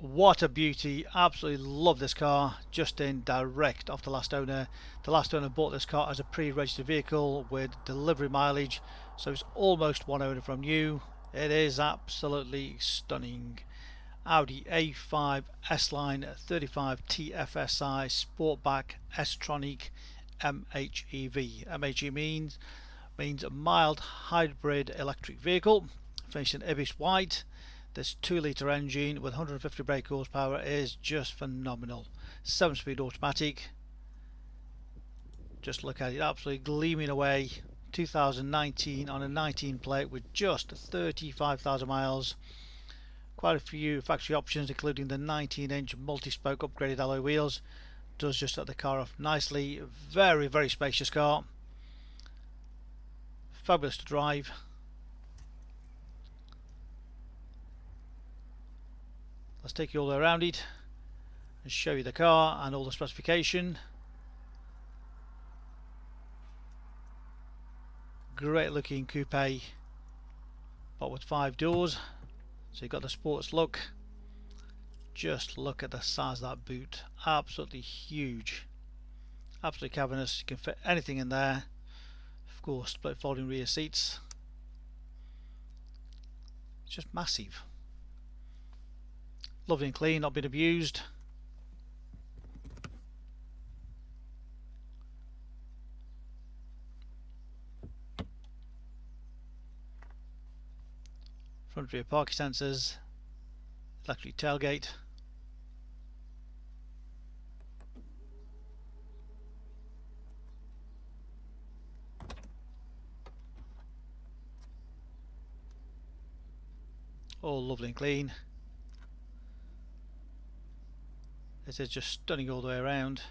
What a beauty. Absolutely love this car. Just in direct off the last owner. The last owner bought this car as a pre-registered vehicle with delivery mileage, so it's almost one owner from new. It is absolutely stunning. Audi A5 S-Line 35T FSI Sportback S-Tronic MHEV. MHEV means a mild hybrid electric vehicle, finished in Ibis white. This 2-litre engine with 150 brake horsepower is just phenomenal. 7-speed automatic. Just look at it, absolutely gleaming away. 2019 on a 19 plate with just 35,000 miles. Quite a few factory options, including the 19-inch multispoke upgraded alloy wheels. Does just set the car off nicely. Very, very spacious car. Fabulous to drive. Let's take you all the way around it and show you the car and all the specification. Great looking coupe, but with 5 doors, so you've got the sports look. Just look at the size of that boot, absolutely huge, absolutely cavernous. You can fit anything in there. Of course, split folding rear seats. It's just massive. Lovely and clean, not been abused. Front rear parking sensors, electric tailgate. All lovely and clean. This is just stunning all the way around.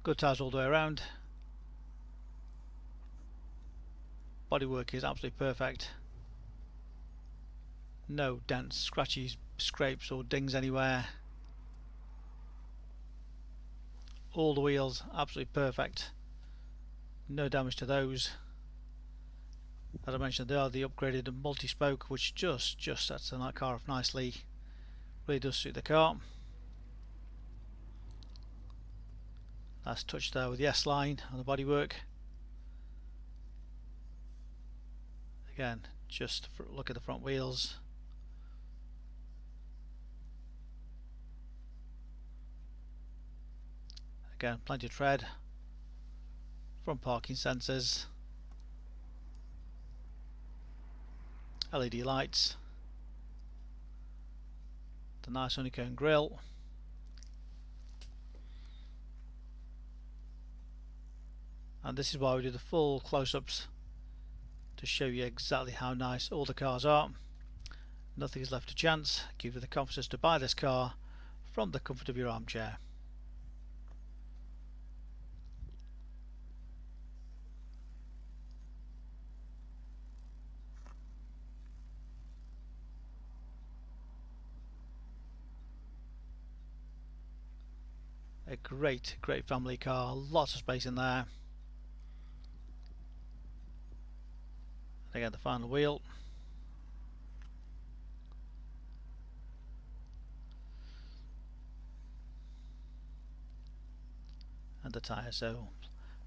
Good tyres all the way around. Bodywork is absolutely perfect. No dents, scratches, scrapes or dings anywhere. All the wheels absolutely perfect. No damage to those. As I mentioned, they are the upgraded multi-spoke, which just sets the car off nicely. Really does suit the car. Nice touch there with the S-line on the bodywork. Again, just look at the front wheels. Again, plenty of tread. Front parking sensors. LED lights. The nice honeycomb grille. And this is why we do the full close-ups, to show you exactly how nice all the cars are. Nothing is left to chance. Give you the confidence to buy this car from the comfort of your armchair. A great family car, lots of space in there. And again, the final wheel. And the tyres. So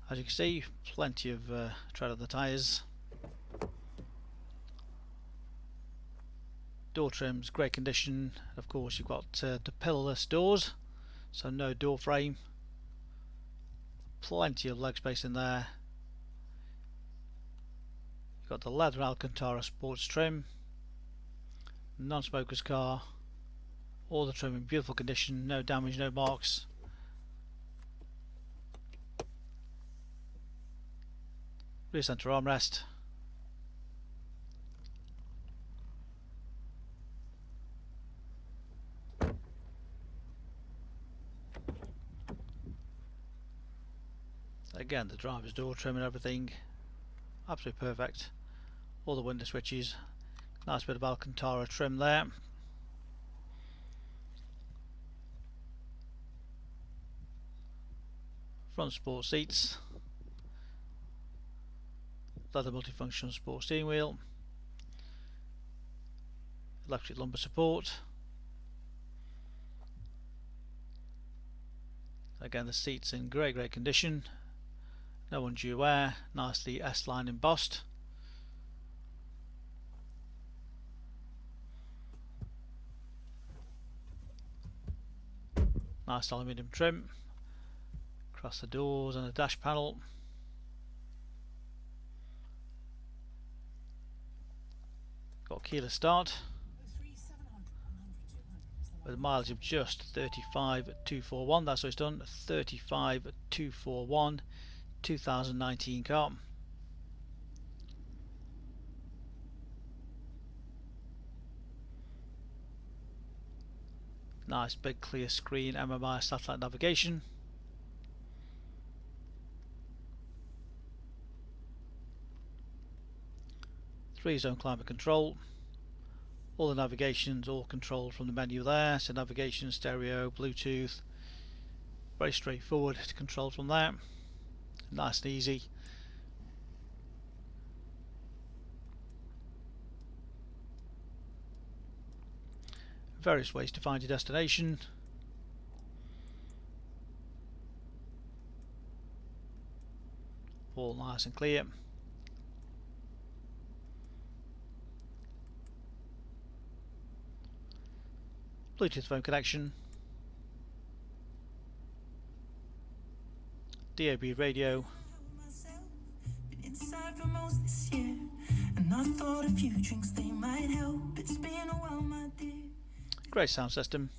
as you can see, plenty of tread on the tyres. Door trims, great condition. Of course, you've got the pillarless doors, so no door frame. Plenty of leg space in there. You've got the Leather-Alcantara sports trim. Non-smoker's car. All the trim in beautiful condition, no damage, no marks. Rear centre armrest. Again, the driver's door trim and everything, absolutely perfect. All the window switches, nice bit of Alcantara trim there. Front sport seats, leather multifunction sport steering wheel. electric lumbar support. Again, the seats in great condition, no undue wear, nicely S-line embossed. Nice aluminium trim across the doors and the dash panel. Got keyless start with a mileage of just 35,241. That's what it's done. 35,241, 2019 car. Nice big clear screen MMI satellite navigation. Three-zone climate control. All the navigation's all controlled from the menu there. So navigation, stereo, Bluetooth. Very straightforward to control from there. Nice and easy. Various ways to find your destination. All nice and clear. Bluetooth phone connection, DAB radio, great sound system,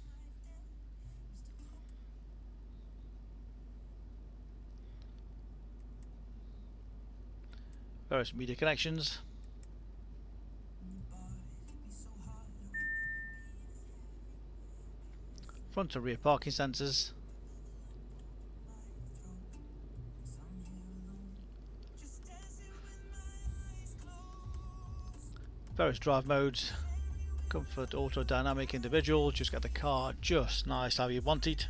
various media connections, front and rear parking sensors, various drive modes, comfort, auto, dynamic, individual. Just get the car just nice how you want it.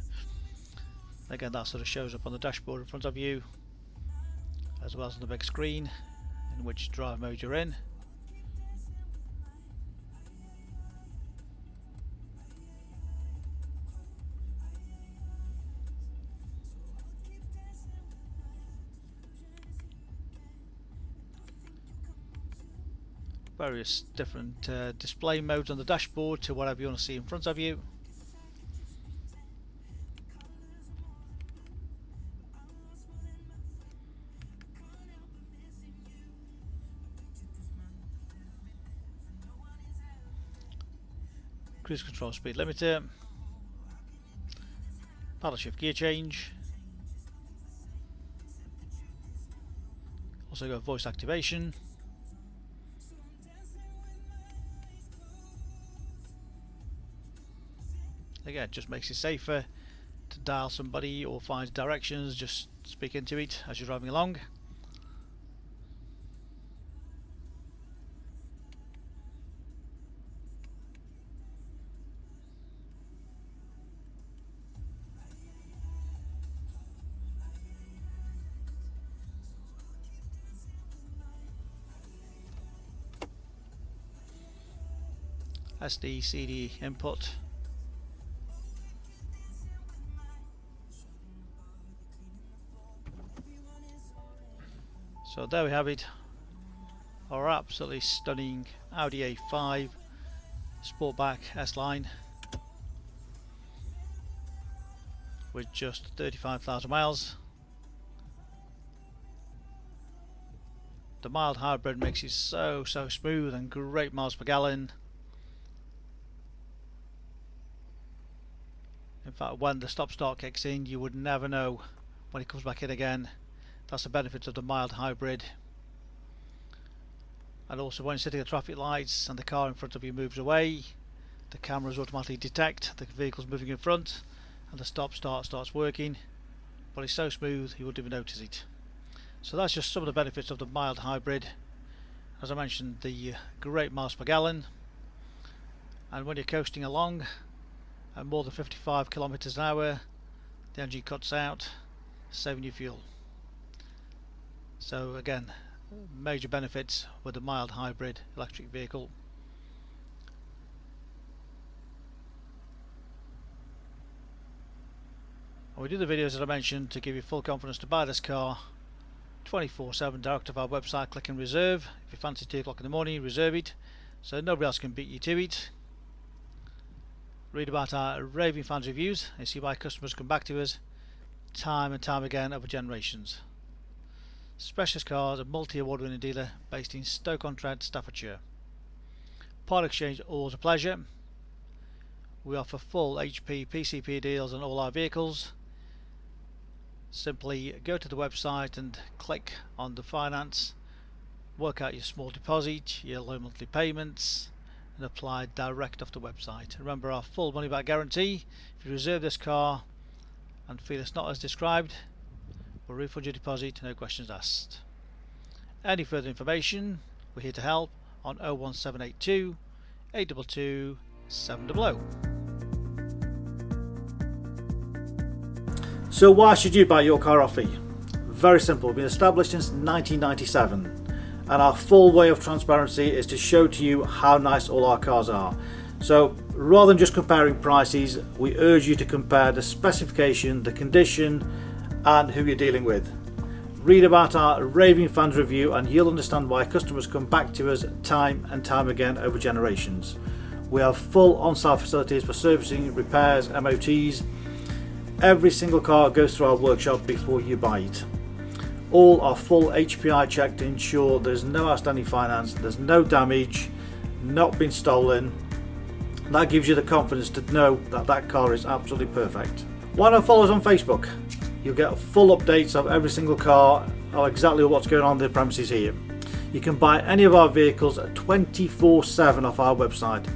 Again, that sort of shows up on the dashboard in front of you, as well as on the big screen in which drive mode you're in. Various different display modes on the dashboard to whatever you want to see in front of you. Cruise control, speed limiter, paddle shift gear change, also got voice activation. Again, it just makes it safer to dial somebody or find directions, just speak into it as you're driving along. SD, CD input. So there we have it, our absolutely stunning Audi A5 Sportback S-Line with just 35,000 miles. The mild hybrid makes it so smooth and great miles per gallon. In fact, when the stop start kicks in, you would never know when it comes back in again. That's the benefit of the mild hybrid. And also when you're sitting at traffic lights and the car in front of you moves away, the cameras automatically detect the vehicle's moving in front and the stop start starts working, but it's so smooth you wouldn't even notice it. So that's just some of the benefits of the mild hybrid. As I mentioned, the great miles per gallon, and when you're coasting along at more than 55 kilometers an hour, the engine cuts out, saving you fuel. So again, major benefits with the mild hybrid electric vehicle. We do the videos that I mentioned to give you full confidence to buy this car 24/7 direct off our website. Click and reserve. If you fancy 2 o'clock in the morning, reserve it so nobody else can beat you to it. Read about our raving fans reviews and see why customers come back to us time and time again over generations. Specialist Cars, a multi-award winning dealer based in Stoke-on-Trent, Staffordshire. Part exchange, always a pleasure. We offer full HP PCP deals on all our vehicles. Simply go to the website and click on the finance, work out your small deposit, your low monthly payments, and apply direct off the website. Remember our full money back guarantee. If you reserve this car and feel it's not as described, we'll refund your deposit, no questions asked. Any further information, we're here to help on 01782 822 700. So why should you buy your car off me? Very simple. We've been established since 1997, and our full way of transparency is to show to you how nice all our cars are. So rather than just comparing prices, we urge you to compare the specification, the condition, and who you're dealing with. Read about our raving fans review and you'll understand why customers come back to us time and time again over generations. We have full on-site facilities for servicing, repairs, MOTs. Every single car goes through our workshop before you buy it. All are full HPI checked to ensure there's no outstanding finance, there's no damage, not been stolen. That gives you the confidence to know that that car is absolutely perfect. Why not follow us on Facebook? You'll get full updates of every single car, or exactly what's going on in the premises here. You can buy any of our vehicles at 24/7 off our website.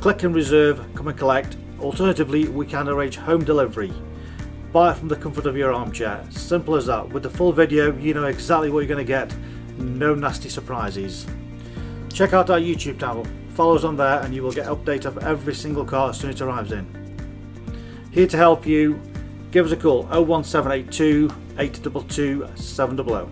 Click and reserve, come and collect. Alternatively, we can arrange home delivery. Buy it from the comfort of your armchair. Simple as that. With the full video, you know exactly what you're going to get. No nasty surprises. Check out our YouTube channel. Follow us on there and you will get updates of every single car as soon as it arrives in. Here to help you. Give us a call 01782 822 700.